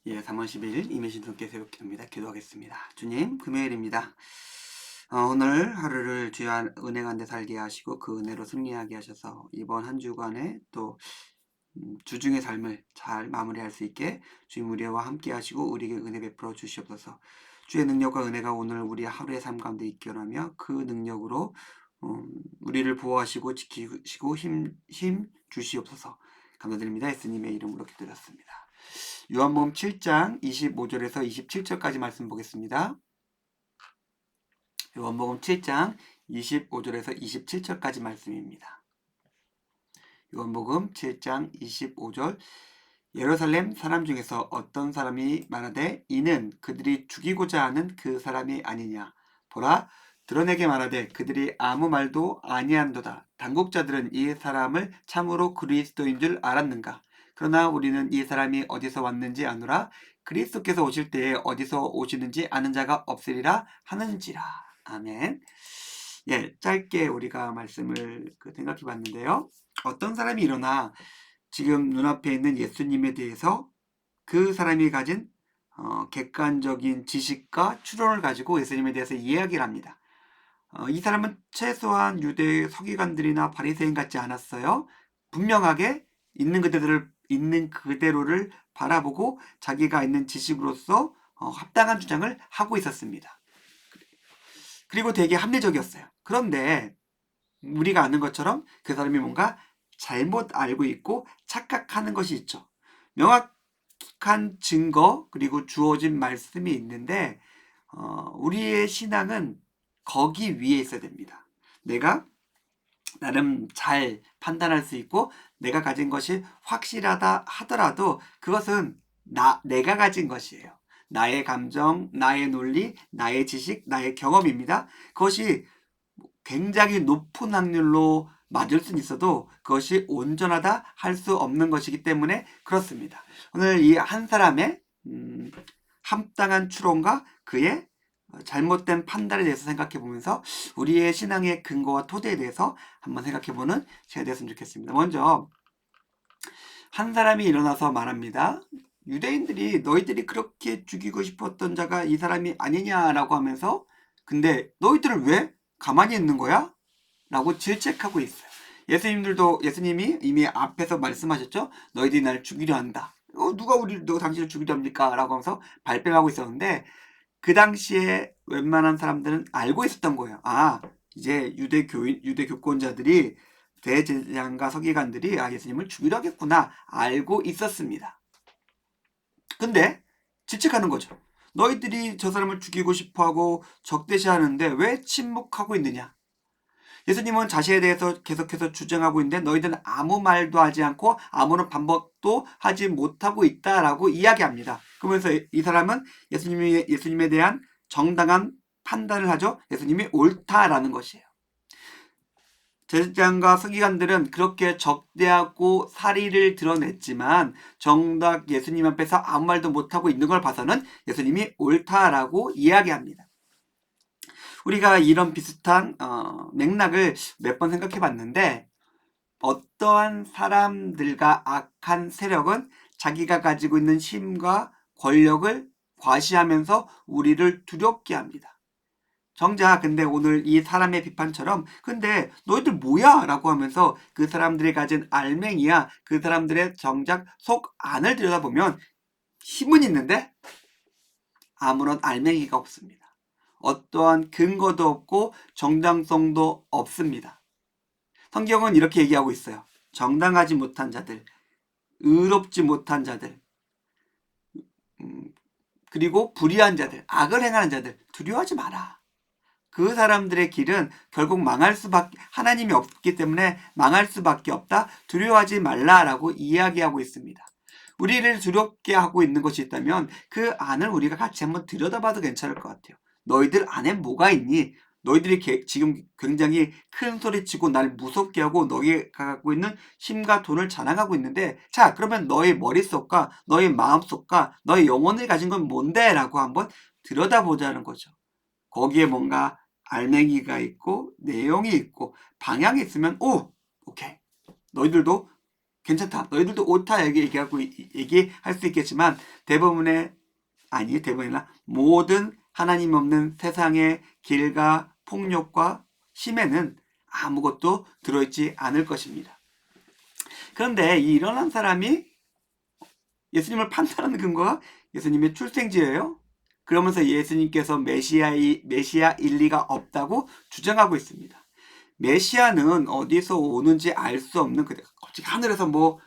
3월 11일 임의신통께 새벽 기도입니다. 기도하겠습니다. 주님, 금요일입니다. 오늘 하루를 주의 은혜 가운데 살게 하시고 그 은혜로 승리하게 하셔서 이번 한 주간에 또 주중의 삶을 잘 마무리할 수 있게 주님 우리와 함께 하시고 우리에게 은혜 베풀어 주시옵소서. 주의 능력과 은혜가 오늘 우리 하루의 삶 가운데 있기원하며 그 능력으로 우리를 보호하시고 지키시고 힘 주시옵소서. 감사드립니다. 예수님의 이름으로 기도드렸습니다. 요한복음 7장 25절에서 27절까지 말씀 보겠습니다. 요한복음 7장 25절에서 27절까지 말씀입니다. 요한복음 7장 25절 예루살렘 사람 중에서 어떤 사람이 말하되 이는 그들이 죽이고자 하는 그 사람이 아니냐. 보라, 드러내게 말하되 그들이 아무 말도 아니한도다. 당국자들은 이 사람을 참으로 그리스도인 줄 알았는가. 그러나 우리는 이 사람이 어디서 왔는지 아노라. 그리스도께서 오실 때에 어디서 오시는지 아는 자가 없으리라 하는지라. 아멘. 짧게 우리가 말씀을 생각해 봤는데요. 어떤 사람이 일어나 지금 눈앞에 있는 예수님에 대해서 그 사람이 가진 객관적인 지식과 추론을 가지고 예수님에 대해서 이야기를 합니다. 이 사람은 최소한 유대 서기관들이나 바리새인 같지 않았어요. 분명하게 있는 그대로를 바라보고 자기가 있는 지식으로서 합당한 주장을 하고 있었습니다. 그리고 되게 합리적이었어요. 그런데 우리가 아는 것처럼 그 사람이 뭔가 잘못 알고 있고 착각하는 것이 있죠. 명확한 증거 그리고 주어진 말씀이 있는데 우리의 신앙은 거기 위에 있어야 됩니다. 내가 나름 잘 판단할 수 있고 내가 가진 것이 확실하다 하더라도 그것은 내가 가진 것이에요. 나의 감정, 나의 논리, 나의 지식, 나의 경험입니다. 그것이 굉장히 높은 확률로 맞을 수는 있어도 그것이 온전하다 할 수 없는 것이기 때문에 그렇습니다. 오늘 이 한 사람의 합당한 추론과 그의 잘못된 판단에 대해서 생각해 보면서 우리의 신앙의 근거와 토대에 대해서 한번 생각해 보는 시간이 되었으면 좋겠습니다. 먼저 한 사람이 일어나서 말합니다. 유대인들이 너희들이 그렇게 죽이고 싶었던 자가 이 사람이 아니냐라고 하면서 근데 너희들은 왜 가만히 있는 거야? 라고 질책하고 있어요. 예수님이 이미 앞에서 말씀하셨죠. 너희들이 날 죽이려 한다. 누가 당신을 죽이려 합니까? 라고 하면서 발뺌하고 있었는데 그 당시에 웬만한 사람들은 알고 있었던 거예요. 이제 유대 교권자들이 대제사장과 서기관들이 예수님을 죽이려 하겠구나 알고 있었습니다. 근데 질책하는 거죠. 너희들이 저 사람을 죽이고 싶어하고 적대시하는데 왜 침묵하고 있느냐? 예수님은 자신에 대해서 계속해서 주장하고 있는데 너희들은 아무 말도 하지 않고 아무런 반박도 하지 못하고 있다라고 이야기합니다. 그러면서 이 사람은 예수님에 대한 정당한 판단을 하죠. 예수님이 옳다라는 것이에요. 제사장과 서기관들은 그렇게 적대하고 사리를 드러냈지만 정작 예수님 앞에서 아무 말도 못하고 있는 걸 봐서는 예수님이 옳다라고 이야기합니다. 우리가 이런 비슷한 맥락을 몇 번 생각해 봤는데 어떠한 사람들과 악한 세력은 자기가 가지고 있는 힘과 권력을 과시하면서 우리를 두렵게 합니다. 정작 근데 오늘 이 사람의 비판처럼 근데 너희들 뭐야? 라고 하면서 그 사람들이 가진 알맹이야 그 사람들의 정작 속 안을 들여다보면 힘은 있는데 아무런 알맹이가 없습니다. 어떠한 근거도 없고 정당성도 없습니다. 성경은 이렇게 얘기하고 있어요. 정당하지 못한 자들, 의롭지 못한 자들, 그리고 불의한 자들, 악을 행하는 자들 두려워하지 마라. 그 사람들의 길은 결국 하나님이 없기 때문에 망할 수밖에 없다. 두려워하지 말라라고 이야기하고 있습니다. 우리를 두렵게 하고 있는 것이 있다면 그 안을 우리가 같이 한번 들여다봐도 괜찮을 것 같아요. 너희들 안에 뭐가 있니? 너희들이 지금 굉장히 큰 소리치고 날 무섭게 하고 너희가 갖고 있는 힘과 돈을 자랑하고 있는데 자 그러면 너의 머릿속과 너의 마음속과 너의 영혼을 가진 건 뭔데? 라고 한번 들여다보자는 거죠. 거기에 뭔가 알맹이가 있고 내용이 있고 방향이 있으면 오케이 너희들도 괜찮다. 너희들도 옳다. 얘기할 수 있겠지만 대부분이나 모든 하나님 없는 세상의 길과 폭력과 힘에는 아무것도 들어있지 않을 것입니다. 그런데 이 일어난 사람이 예수님을 판단하는 근거가 예수님의 출생지예요. 그러면서 예수님께서 메시아일 리가 없다고 주장하고 있습니다. 메시아는 어디서 오는지 알 수 없는 갑자기 하늘에서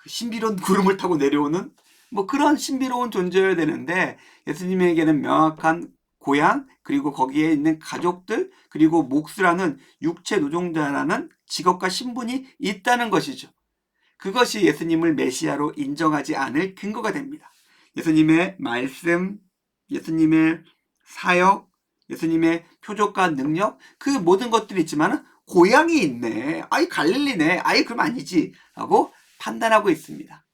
신비로운 구름을 타고 내려오는 그런 신비로운 존재여야 되는데 예수님에게는 명확한 고향, 그리고 거기에 있는 가족들, 그리고 목수라는 육체 노동자라는 직업과 신분이 있다는 것이죠. 그것이 예수님을 메시아로 인정하지 않을 근거가 됩니다. 예수님의 말씀, 예수님의 사역, 예수님의 표적과 능력, 그 모든 것들이 있지만 고향이 있네. 갈릴리네. 그럼 아니지. 라고 판단하고 있습니다.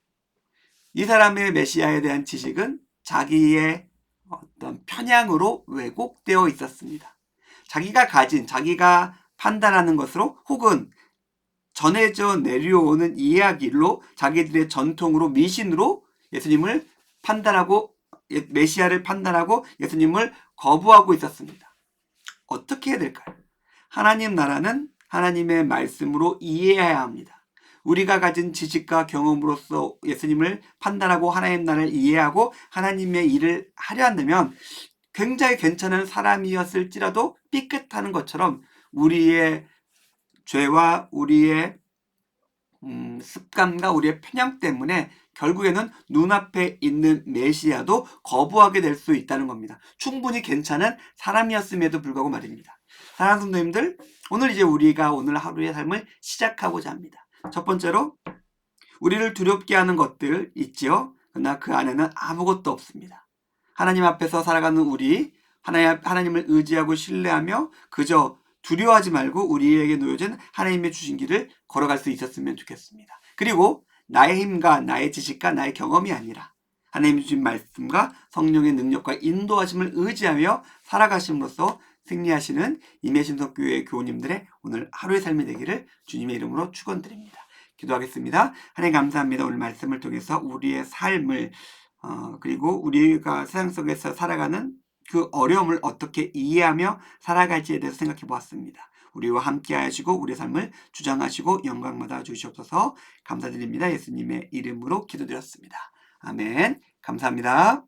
이 사람의 메시아에 대한 지식은 자기의 어떤 편향으로 왜곡되어 있었습니다. 자기가 판단하는 것으로 혹은 전해져 내려오는 이야기로 자기들의 전통으로 미신으로 예수님을 판단하고 메시아를 판단하고 예수님을 거부하고 있었습니다. 어떻게 해야 될까요? 하나님 나라는 하나님의 말씀으로 이해해야 합니다. 우리가 가진 지식과 경험으로서 예수님을 판단하고 하나님 나라를 이해하고 하나님의 일을 하려 한다면 굉장히 괜찮은 사람이었을지라도 삐끗하는 것처럼 우리의 죄와 우리의 습관과 우리의 편향 때문에 결국에는 눈앞에 있는 메시아도 거부하게 될 수 있다는 겁니다. 충분히 괜찮은 사람이었음에도 불구하고 말입니다. 사랑하는 성도님들, 우리가 오늘 하루의 삶을 시작하고자 합니다. 첫 번째로 우리를 두렵게 하는 것들 있지요. 그러나 그 안에는 아무것도 없습니다. 하나님 앞에서 살아가는 우리, 하나님을 의지하고 신뢰하며 그저 두려워하지 말고 우리에게 놓여진 하나님의 주신 길을 걸어갈 수 있었으면 좋겠습니다. 그리고 나의 힘과 나의 지식과 나의 경험이 아니라 하나님 주신 말씀과 성령의 능력과 인도하심을 의지하며 살아가심으로써 승리하시는 임예신석교회 교우님들의 오늘 하루의 삶이 되기를 주님의 이름으로 축원드립니다. 기도하겠습니다. 하나님 감사합니다. 오늘 말씀을 통해서 우리의 삶을 그리고 우리가 세상 속에서 살아가는 그 어려움을 어떻게 이해하며 살아갈지에 대해서 생각해 보았습니다. 우리와 함께 하시고 우리의 삶을 주장하시고 영광받아 주시옵소서. 감사드립니다. 예수님의 이름으로 기도드렸습니다. 아멘. 감사합니다.